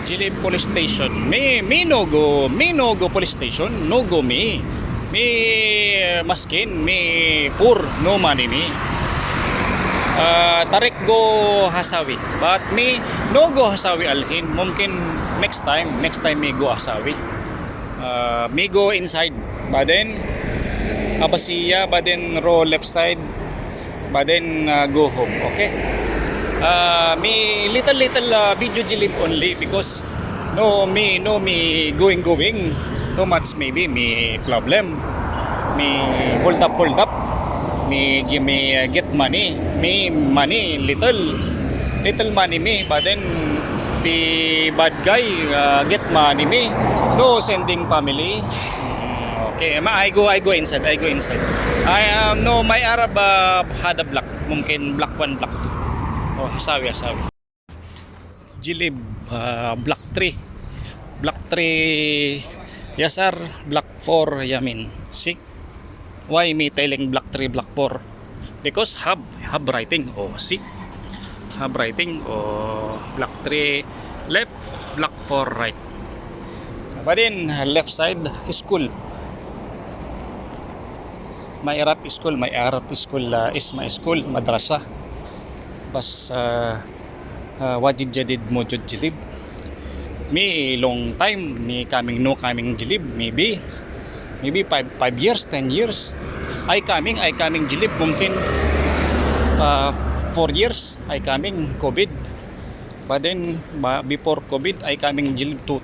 Jilib Police Station. Me no go. Me no go police station. No go me. Me maskin. Me poor. No money me. Tarik go Hasawi. But me no go Hasawi alhin. Mungkin next time me go Hasawi. Me go inside. But then Abasiya. But then row left side. But then go home. Okay. Me little video Jilib only because no me going too much maybe me problem me hold up me give me get money me money little money me but then the bad guy get money me no sending family. Okay, I go inside. I no my Arab had a block mungkin block 1 block 2. Oh, Hasawi. Jilib block 3 Yasar, block 4 Yamin. See? Why me telling block 3 block 4? Because hub writing. Oh, see? Hub writing. Oh, block 3 left, block 4 right. But then left side school. My Arab school is my school madrasah. Bas wajid jadid mujud Jilib. Me long time me coming Jilib maybe 5 years 10 years I coming Jilib mungkin 4 years I coming COVID but then before COVID I coming Jilib too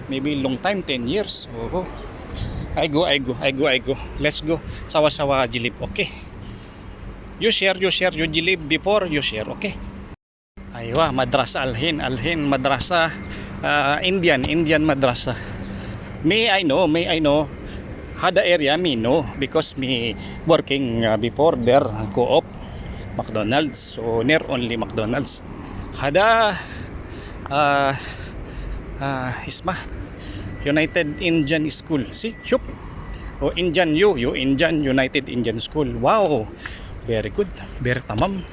maybe long time 10 years. Oh, I go let's go sawa Jilib. Okay, you share your Jilib before you share. Okay. Aywa, madrasa alhin madrasa Indian madrasa. May I know hada area me know because me working before there co-op McDonald's, so near only McDonald's hada isma United Indian School. See, shup. Oh, Indian Indian United Indian School. Wow, very good, very tamam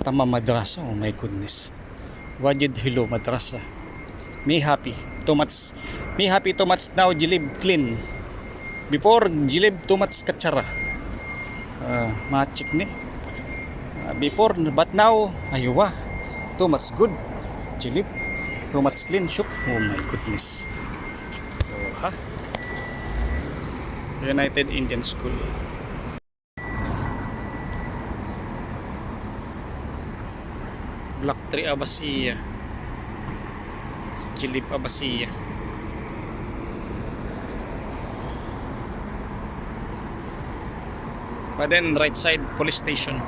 madrasa. Oh my goodness, wajid hello madrasa. Me happy too much now. Jilib clean. Before Jilib too much katsara machik ni before, but now aywa too much good. Jilib too much clean. Shuk. Oh my goodness. Oh, United Indian School. Block 3 Abasiya. Jilib Abasiya. But then right side police station.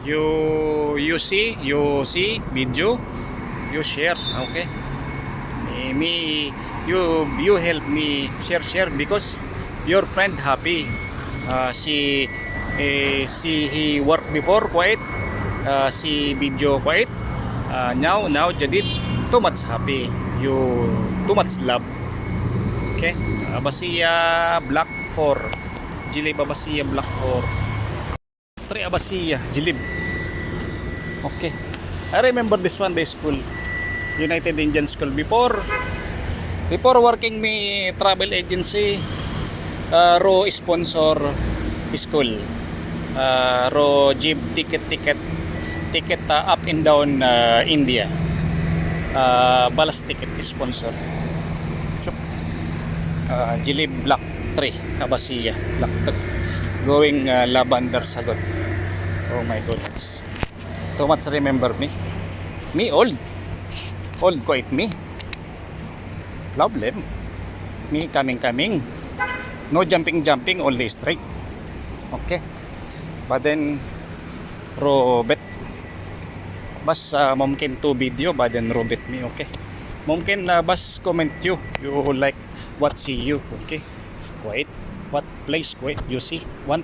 You see video, you share. Okay, me you help me share because your friend happy. Si he work before quiet, si video quiet, now jadid too much happy, you too much love. Okay, Abasiya block 4 Jilib Abasiya block 4 3 Abasiya Jilib. Okay, I remember this one, the school United Indian School before working me travel agency. Ro sponsor school, ro jeep ticket up and down India, balas ticket sponsor. Jilib block 3 Abasiya block 3 going Lavender Sagot. Oh my goodness, too much remember me old quite me problem. Me coming no jumping only straight. Okay, but then robet bas mungkin to video but then robet me. Okay, mungkin bas comment you like what see you. Okay, quiet what place quiet you see one